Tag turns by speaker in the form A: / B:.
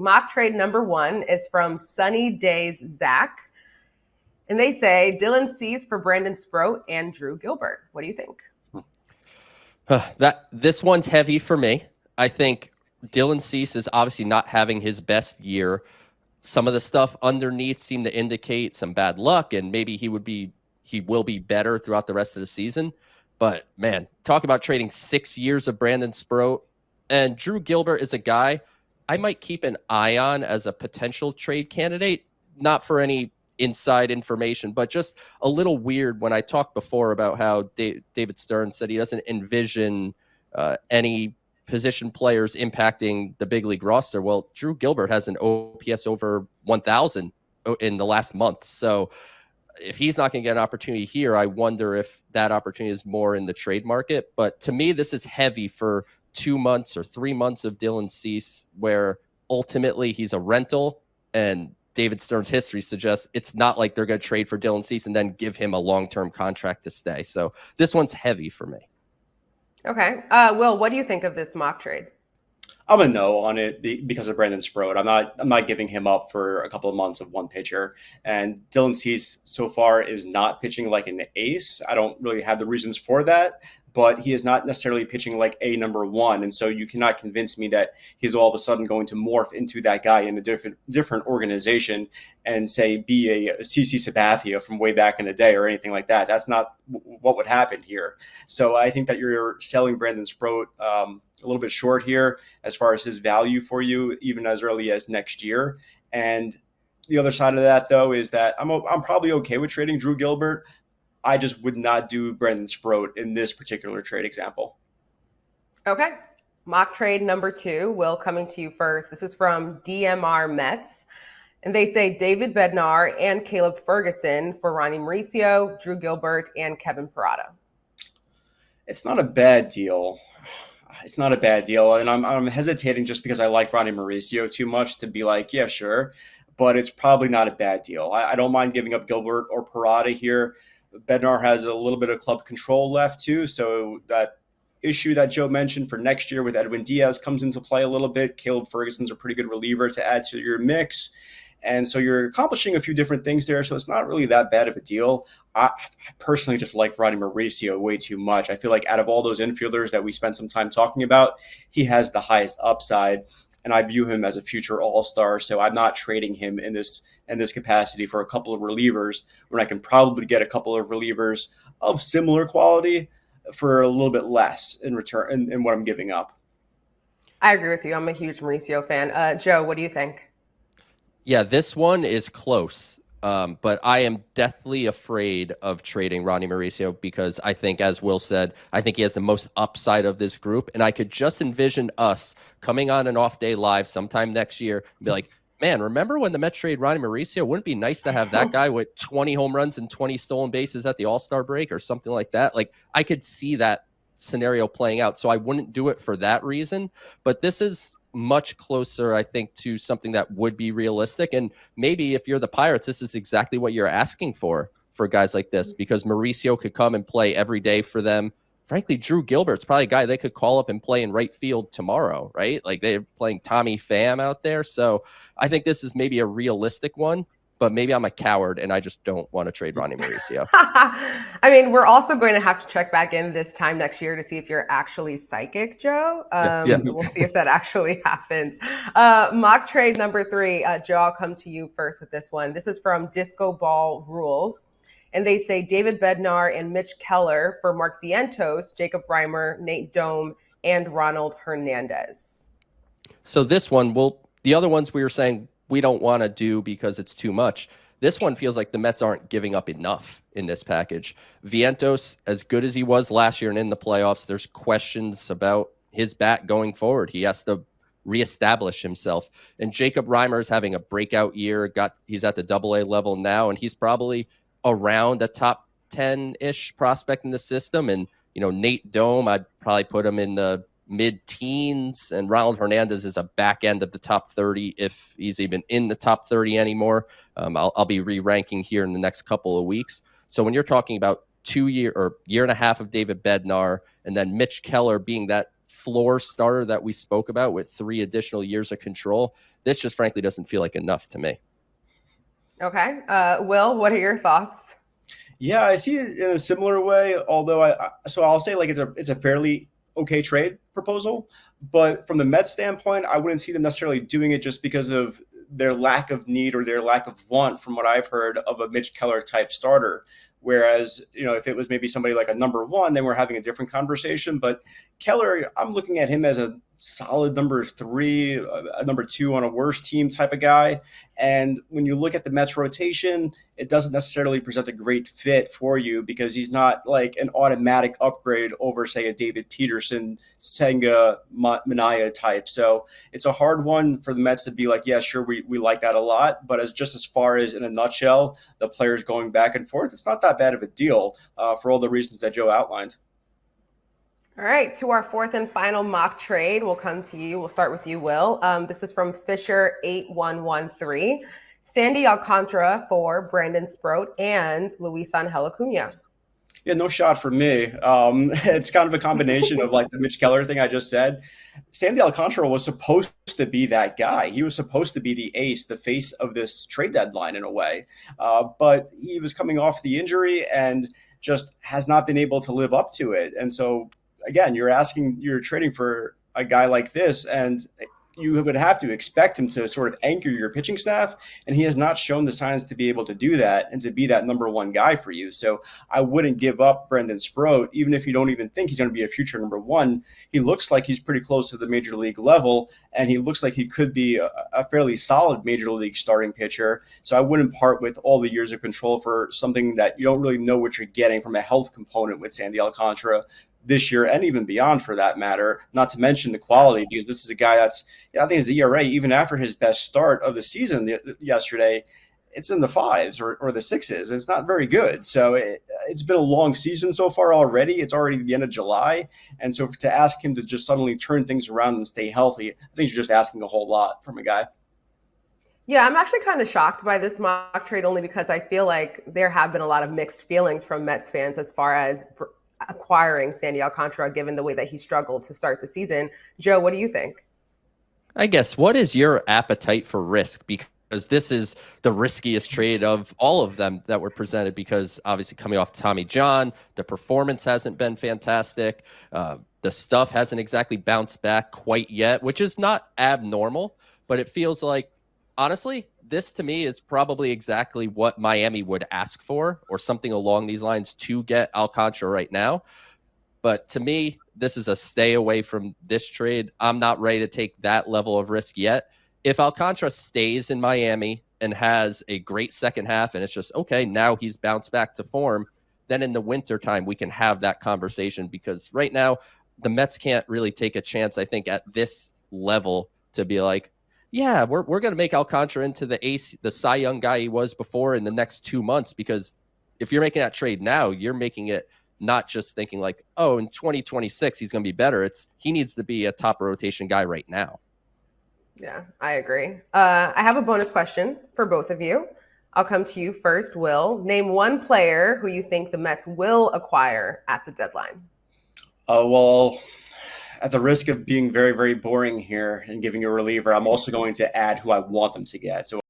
A: Mock trade number 1 is from Sunny Days Zach. And they say Dylan Cease for Brandon Sproat and Drew Gilbert. What do you think?
B: This one's heavy for me. I think Dylan Cease is obviously not having his best year. Some of the stuff underneath seemed to indicate some bad luck, and maybe he will be better throughout the rest of the season. But man, talk about trading 6 years of Brandon Sproat. And Drew Gilbert is a guy I might keep an eye on as a potential trade candidate, not for any inside information, but just a little weird when I talked before about how David Stern said he doesn't envision any position players impacting the big league roster. Well, Drew Gilbert has an OPS over 1,000 in the last month. So if he's not going to get an opportunity here, I wonder if that opportunity is more in the trade market. But to me, this is heavy for 2 months or 3 months of Dylan Cease, where ultimately he's a rental, and David Stern's history suggests it's not like they're going to trade for Dylan Cease and then give him a long-term contract to stay. So this one's heavy for me.
A: Okay. Will, what do you think of this mock trade?
C: I'm a no on it because of Brandon Sproat. I'm not giving him up for a couple of months of one pitcher. And Dylan Cease so far is not pitching like an ace. I don't really have the reasons for that, but he is not necessarily pitching like a number one. And so you cannot convince me that he's all of a sudden going to morph into that guy in a different organization and say, be a CC Sabathia from way back in the day or anything like that. That's not what would happen here. So I think that you're selling Brandon Sproat a little bit short here as far as his value for you, even as early as next year. And the other side of that, though, is that I'm probably okay with trading Drew Gilbert. I just would not do Brandon Sproat in this particular trade example.
A: Okay. Mock trade number 2, Will, coming to you first. This is from DMR Mets. And they say David Bednar and Caleb Ferguson for Ronnie Mauricio, Drew Gilbert, and Kevin Parada.
C: It's not a bad deal. It's not a bad deal. And I'm hesitating just because I like Ronnie Mauricio too much to be like, yeah, sure. But it's probably not a bad deal. I don't mind giving up Gilbert or Parada here. Bednar has a little bit of club control left too. So that issue that Joe mentioned for next year with Edwin Diaz comes into play a little bit. Caleb Ferguson's a pretty good reliever to add to your mix. And so you're accomplishing a few different things there. So it's not really that bad of a deal. I personally just like Ronnie Mauricio way too much. I feel like out of all those infielders that we spent some time talking about, he has the highest upside. And I view him as a future all-star. So I'm not trading him in this capacity for a couple of relievers when I can probably get a couple of relievers of similar quality for a little bit less in return in what I'm giving up.
A: I agree with you. I'm a huge Mauricio fan. Joe, what do you think?
B: Yeah, this one is close, but I am deathly afraid of trading Ronnie Mauricio because I think, as Will said, I think he has the most upside of this group. And I could just envision us coming on an off day live sometime next year and be like, man, remember when the Mets trade Ronnie Mauricio? Wouldn't it be nice to have that guy with 20 home runs and 20 stolen bases at the All-Star break or something like that? Like, I could see that scenario playing out. So I wouldn't do it for that reason. But this is much closer, I think, to something that would be realistic. And maybe if you're the Pirates, this is exactly what you're asking for guys like this, because Mauricio could come and play every day for them. Frankly, Drew Gilbert's probably a guy they could call up and play in right field tomorrow, right? Like they're playing Tommy Pham out there. So I think this is maybe a realistic one, but maybe I'm a coward and I just don't want to trade Ronnie Mauricio.
A: I mean, we're also going to have to check back in this time next year to see if you're actually psychic, Joe. We'll see if that actually happens. Mock trade number 3, Joe, I'll come to you first with this one. This is from Disco Ball Rules. And they say David Bednar and Mitch Keller for Mark Vientos, Jacob Reimer, Nate Dome, and Ronald Hernandez.
B: So this one, the other ones we were saying we don't want to do because it's too much. This one feels like the Mets aren't giving up enough in this package. Vientos, as good as he was last year and in the playoffs, there's questions about his bat going forward. He has to reestablish himself. And Jacob Reimer is having a breakout year. He's at the AA level now, and he's probably around a top 10-ish prospect in the system. And, Nate Dome, I'd probably put him in the mid-teens, and Ronald Hernandez is a back end of the top 30 if he's even in the top 30 anymore. I'll be re-ranking here in the next couple of weeks. So when you're talking about year and a half of David Bednar and then Mitch Keller being that floor starter that we spoke about with 3 additional years of control, this just frankly doesn't feel like enough to me.
A: Okay. Will, what are your thoughts?
C: Yeah, I see it in a similar way. Although so I'll say like it's a fairly okay trade proposal, but from the Mets standpoint, I wouldn't see them necessarily doing it just because of their lack of need or their lack of want, from what I've heard, of a Mitch Keller type starter. Whereas, if it was maybe somebody like a number one, then we're having a different conversation. But Keller, I'm looking at him as a solid number 3, a number 2 on a worse team type of guy. And when you look at the Mets rotation, it doesn't necessarily present a great fit for you because he's not like an automatic upgrade over, say, a David Peterson, Senga, Minaya type. So it's a hard one for the Mets to be like, yeah, sure, we like that a lot. But as far as in a nutshell, the players going back and forth, it's not that bad of a deal for all the reasons that Joe outlined.
A: All right, to our 4th and final mock trade. We'll come to you. We'll start with you, Will. This is from Fisher8113. Sandy Alcantara for Brandon Sproat and Luis Angel Acuna.
C: Yeah, no shot for me. It's kind of a combination of like the Mitch Keller thing I just said. Sandy Alcantara was supposed to be that guy. He was supposed to be the ace, the face of this trade deadline in a way. But he was coming off the injury and just has not been able to live up to it. And so, again, you're trading for a guy like this, and you would have to expect him to sort of anchor your pitching staff, and he has not shown the signs to be able to do that and to be that number one guy for you. So I wouldn't give up Brendan Sproat, even if you don't even think he's going to be a future number one. He looks like he's pretty close to the major league level, and he looks like he could be a fairly solid major league starting pitcher. So I wouldn't part with all the years of control for something that you don't really know what you're getting from a health component with Sandy Alcantara this year and even beyond for that matter, not to mention the quality, because this is a guy that's, I think his ERA, even after his best start of the season yesterday, it's in the 5s or the 6s. It's not very good. So it's been a long season so far already. It's already the end of July. And so to ask him to just suddenly turn things around and stay healthy, I think you're just asking a whole lot from a guy.
A: Yeah, I'm actually kind of shocked by this mock trade only because I feel like there have been a lot of mixed feelings from Mets fans as far as acquiring Sandy Alcantara, given the way that he struggled to start the season. Joe, what do you think?
B: I guess, what is your appetite for risk? Because this is the riskiest trade of all of them that were presented, because obviously coming off Tommy John, the performance hasn't been fantastic. The stuff hasn't exactly bounced back quite yet, which is not abnormal, but it feels like, honestly, this to me is probably exactly what Miami would ask for, or something along these lines, to get Alcantara right now. But to me, this is a stay away from this trade. I'm not ready to take that level of risk yet. If Alcantara stays in Miami and has a great second half, and it's just, okay, now he's bounced back to form, then in the wintertime, we can have that conversation, because right now the Mets can't really take a chance, I think, at this level to be like, yeah, we're going to make Alcantara into the ace, the Cy Young guy he was before in the next 2 months. Because if you're making that trade now, you're making it not just thinking like, oh, in 2026, he's going to be better. He needs to be a top rotation guy right now.
A: Yeah, I agree. I have a bonus question for both of you. I'll come to you first, Will. Name one player who you think the Mets will acquire at the deadline.
C: Well, at the risk of being very, very boring here and giving you a reliever, I'm also going to add who I want them to get. So